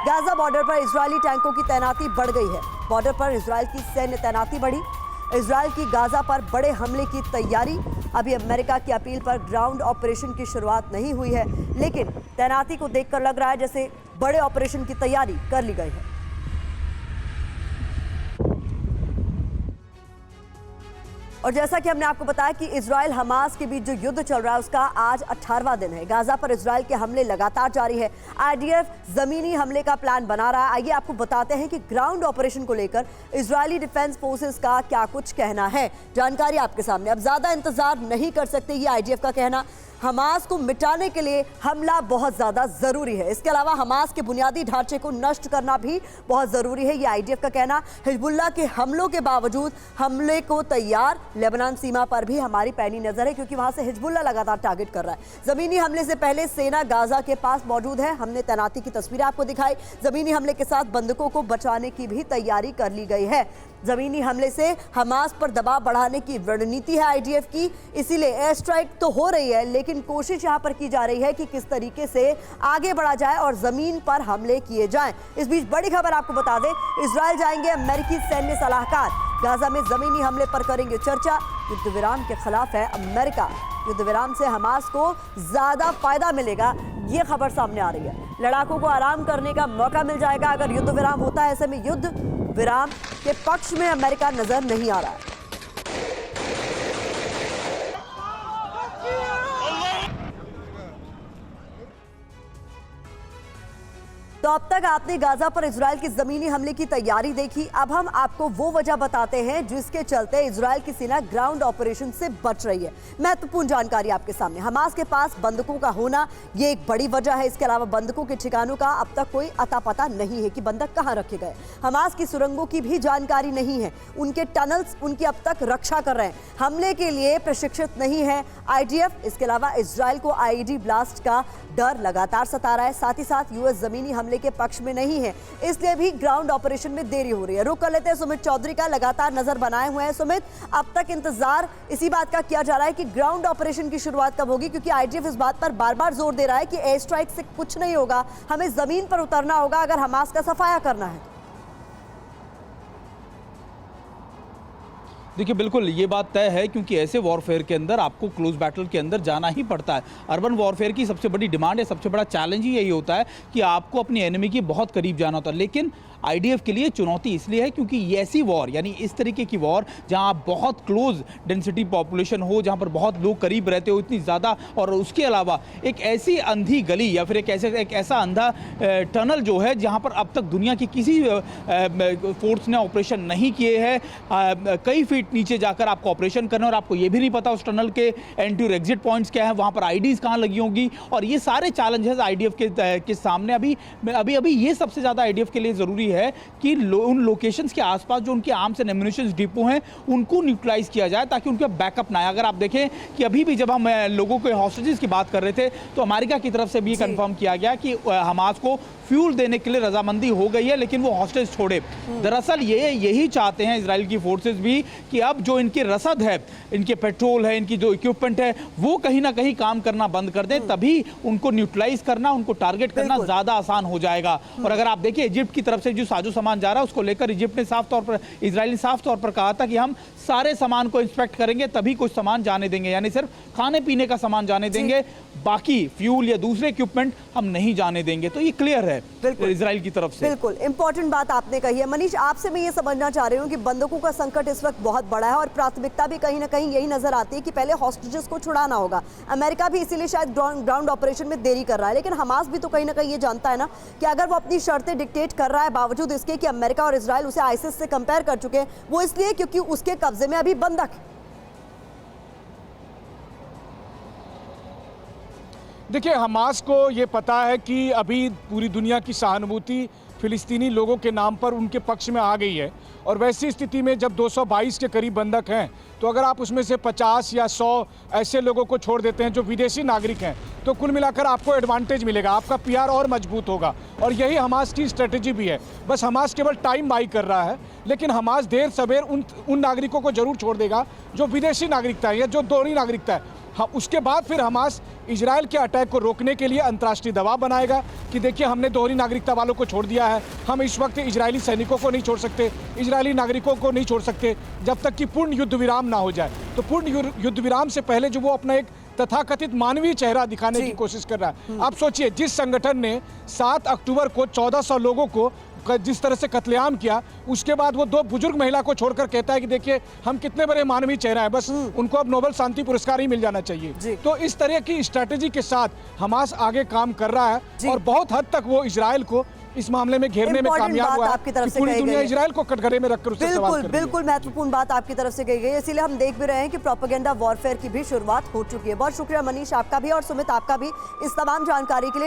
Gaza border पर Israeli टैंकों की तैनाती बढ़ गई है। बॉर्डर पर इजरायल की सैन्य तैनाती बढ़ी। इजरायल की गाजा पर बड़े हमले की तैयारी। अभी अमेरिका की अपील पर ग्राउंड ऑपरेशन की शुरुआत नहीं हुई है, लेकिन तैनाती को देखकर लग रहा है जैसे बड़े ऑपरेशन की तैयारी कर ली गई है। और जैसा कि हमने आपको बताया कि इजरायल हमास के बीच जो युद्ध चल रहा है उसका आज 18वां दिन है। गाजा पर इजरायल के हमले लगातार जारी है। आईडीएफ जमीनी हमले का प्लान बना रहा है। आइए आपको बताते हैं कि ग्राउंड ऑपरेशन को लेकर इजरायली डिफेंस फोर्सेस का क्या कुछ कहना है। जानकारी आपके सामने। अब ज्यादा इंतजार नहीं कर सकते, ये आईडीएफ का कहना। हमास को मिटाने के लिए हमला बहुत ज्यादा जरूरी है। इसके अलावा हमास के बुनियादी ढांचे को नष्ट करना भी बहुत जरूरी है, ये आईडीएफ का कहना। हिजबुल्लाह के हमलों के बावजूद हमले को तैयार। लेबनान सीमा पर भी हमारी पैनी नजर है, क्योंकि वहां से हिजबुल्लाह लगातार टारगेट कर रहा है। जमीनी हमले से पहले सेना गाजा के पास मौजूद है। हमने तैनाती की तस्वीरें आपको दिखाई। जमीनी हमले के साथ बंधकों को बचाने की भी तैयारी कर ली गई है। जमीनी हमले से हमास पर दबाव बढ़ाने की रणनीति है आईडीएफ की, इसीलिए एयर स्ट्राइक तो हो रही है, लेकिन कोशिश यहां पर की जा रही है कि किस तरीके से आगे बढ़ा जाए और जमीन पर हमले किए जाएं। इस बीच बड़ी खबर आपको बता दें, इजरायल जाएंगे अमेरिकी सैन्य सलाहकार। गाजा में जमीनी हमले पर करेंगे चर्चा। युद्ध विराम के खिलाफ है अमेरिका। युद्ध विराम से हमास को ज्यादा फायदा मिलेगा, ये खबर सामने आ रही है। लड़ाकों को आराम करने का मौका मिल जाएगा अगर युद्ध विराम होता है। ऐसे में युद्ध विराम के पक्ष में अमेरिका नजर नहीं आ रहा है। तो अब तक आपने गाजा पर इजरायल की जमीनी हमले की तैयारी देखी। अब हम आपको वो वजह बताते हैं जिसके चलते इजरायल की सेना ग्राउंड ऑपरेशन से बच रही है। महत्वपूर्ण जानकारी आपके सामने। हमास के पास बंधकों का होना ये एक बड़ी वजह है। इसके अलावा बंधकों के ठिकानों का अब तक कोई अता पता नहीं है कि बंधक कहां रखे गए। हमास की सुरंगों की भी जानकारी नहीं है। उनके टनल्स उनकी अब तक रक्षा कर रहे हैं। हमले के लिए प्रशिक्षित नहीं है आईडीएफ। इसके अलावा इजरायल को आईईडी ब्लास्ट का डर लगातार सता रहा है। साथ ही साथ यूएस जमीनी हमले के पक्ष में नहीं है, इसलिए भी ग्राउंड ऑपरेशन में देरी हो रही है। रुक कर लेते हैं सुमित चौधरी का, लगातार नजर बनाए हुए हैं। सुमित, अब तक इंतजार इसी बात का किया जा रहा है कि ग्राउंड ऑपरेशन की शुरुआत कब होगी, क्योंकि आईडीएफ इस बात पर बार बार जोर दे रहा है कि एयर स्ट्राइक से कुछ नहीं होगा, हमें जमीन पर उतरना होगा अगर हमास का सफाया करना है। देखिए बिल्कुल ये बात तय है, क्योंकि ऐसे वॉरफेयर के अंदर आपको क्लोज बैटल के अंदर जाना ही पड़ता है। अर्बन वॉरफेयर की सबसे बड़ी डिमांड है, सबसे बड़ा चैलेंज ही यही होता है कि आपको अपनी एनिमी के बहुत करीब जाना होता है। लेकिन आईडीएफ के लिए चुनौती इसलिए है क्योंकि ये ऐसी वॉर, यानी इस तरीके की वॉर जहां आप बहुत क्लोज डेंसिटी पॉपुलेशन हो, जहां पर बहुत लोग करीब रहते हो, इतनी ज़्यादा, और उसके अलावा एक ऐसी अंधी गली या फिर एक ऐसा अंधा टनल जो है जहां पर अब तक दुनिया की किसी फोर्स ने ऑपरेशन नहीं किए हैं। कई फीट नीचे जाकर आपको ऑपरेशन करना, और आपको ये भी नहीं पता उस टनल के एंट्री और एग्जिट पॉइंट्स क्या है, वहां पर आईडीज कहां लगी होंगी, और ये सारे चैलेंजेस आईडीएफ के सामने अभी ये सबसे ज़्यादा आईडीएफ के लिए ज़रूरी है कि उन लोकेशंस के आसपास जो उनके आर्म्स एंड एम्युनिशन डिपो हैं उनको न्यूट्रलाइज किया जाए, ताकि उनका बैकअप ना आए। अगर आप देखें कि अभी भी जब हम लोगों के हॉस्टेजेस की बात कर रहे थे तो अमेरिका की तरफ से भी कंफर्म किया गया कि हमास को फ्यूल देने के लिए रजामंदी हो गई है, लेकिन वो हॉस्टेज छोड़े। दरअसल यही चाहते हैं इजराइल की फोर्सेज भी कि अब जो इनकी रसद है, इनके पेट्रोल है, इनकी जो इक्विपमेंट है, वो कहीं ना कहीं काम करना बंद कर दें, तभी उनको न्यूट्रलाइज करना, उनको टारगेट करना ज्यादा आसान हो जाएगा। और अगर आप देखिए इजिप्ट की तरफ से जो साजो सामान जा रहा है उसको लेकर इजिप्ट ने साफ तौर पर, इजराइल ने साफ तौर पर कहा था कि हम सारे सामान को इंस्पेक्ट करेंगे तभी कुछ सामान जाने देंगे, यानी सिर्फ खाने पीने का सामान जाने देंगे, बाकी फ्यूल या दूसरे इक्विपमेंट हम नहीं जाने देंगे। तो ये क्लियर है इजराइल की तरफ से। बिल्कुल इंपॉर्टेंट बात आपने कही है। मनीष, आपसे मैं ये समझना चाह रही हूँ कि बंधकों का संकट इस वक्त बहुत बड़ा है और प्राथमिकता भी कहीं ना कहीं यही नजर आती है कि पहले हॉस्टेजेस को छुड़ाना होगा। अमेरिका भी इसीलिए शायद ग्राउंड ऑपरेशन में देरी कर रहा है, लेकिन हमास भी तो कहीं ना कहीं ये जानता है ना कि अगर वो अपनी शर्तें डिक्टेट कर रहा है, बावजूद इसके कि अमेरिका और इजराइल उसे आईसिस से कंपेयर कर चुके हैं, वो इसलिए क्योंकि उसके कब्जे में अभी बंधक है। देखिए, हमास को ये पता है कि अभी पूरी दुनिया की सहानुभूति फिलिस्तीनी लोगों के नाम पर उनके पक्ष में आ गई है, और वैसी स्थिति में जब 222 के करीब बंधक हैं, तो अगर आप उसमें से 50 या 100 ऐसे लोगों को छोड़ देते हैं जो विदेशी नागरिक हैं, तो कुल मिलाकर आपको एडवांटेज मिलेगा, आपका पीआर और मजबूत होगा। और यही हमास की स्ट्रेटजी भी है। बस हमास केवल टाइम बाई कर रहा है, लेकिन हमास देर सवेर उन नागरिकों को जरूर छोड़ देगा जो विदेशी नागरिकता है या जो दोहरी नागरिकता है। हाँ, उसके बाद फिर हमास इजराइल के अटैक को रोकने के लिए अंतर्राष्ट्रीय दबाव बनाएगा कि देखिए हमने दोहरी नागरिकता वालों को छोड़ दिया है, हम इस वक्त इजरायली सैनिकों को नहीं छोड़ सकते, इजरायली नागरिकों को नहीं छोड़ सकते जब तक कि पूर्ण युद्ध विराम ना हो जाए। तो पूर्ण युद्ध विराम से पहले जो वो अपना एक तथाकथित मानवीय चेहरा दिखाने की कोशिश कर रहा है। आप सोचिए, जिस संगठन ने 7 अक्टूबर को 1400 लोगों को जिस तरह से कत्लेआम किया, उसके बाद वो 2 बुजुर्ग महिला को छोड़कर कहता है कि देखिए हम कितने बड़े मानवीय चेहरा है, बस उनको अब नोबेल शांति पुरस्कार ही मिल जाना चाहिए। तो इस तरह की स्ट्रैटेजी के साथ हमास आगे काम कर रहा है और बहुत हद तक वो इजराइल को इस मामले में घेरने में कामयाब हुआ आपकी तरफ है। से पूरी कही दुनिया गई है। इजराइल को कटघरे में रखकर उससे सवाल कर रही है। बिल्कुल महत्वपूर्ण बात आपकी तरफ से कही गई है, इसीलिए हम देख भी रहे हैं कि प्रोपेगेंडा वॉरफेयर की भी शुरुआत हो चुकी है। बहुत शुक्रिया मनीष आपका भी और सुमित आपका भी इस तमाम जानकारी के लिए।